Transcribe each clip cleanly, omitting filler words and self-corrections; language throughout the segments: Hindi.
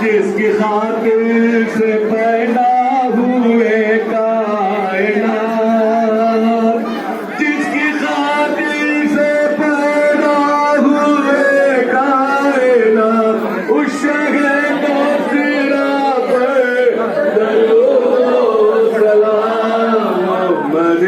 जिसकी खातिर से पैदा हुए कायनात, जिसकी खातिर से पैदा हुए कायनात, उस शहर को सिरा पर दरूद सलाम मोहम्मद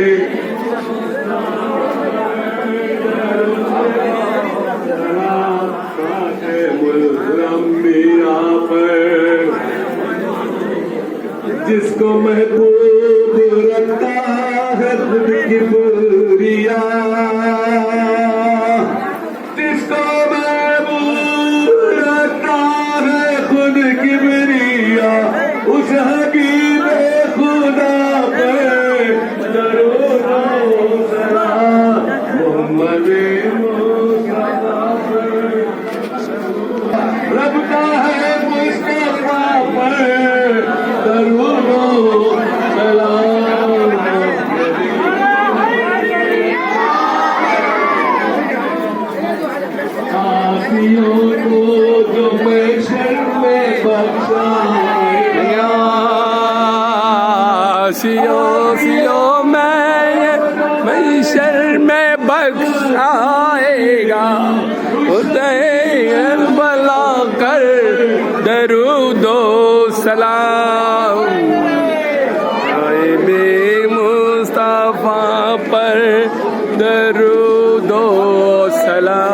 जिसको महबूब रखता है खुद की बुरिया, जिसको महबूब रखता है खुद की बुरिया, उस हबीब खुदा पे दरूद सलाम मोहम्मद मुस्तफा पे। रब का है मुस्तफा पर दरूद सलाम। आसियों को जो महशर में बख्शाएगा, आसियों महशर में बख्शाएगा, उदय बला कर दरूदो सलाम। बे मुस्तफा पर दरूदो सलाम।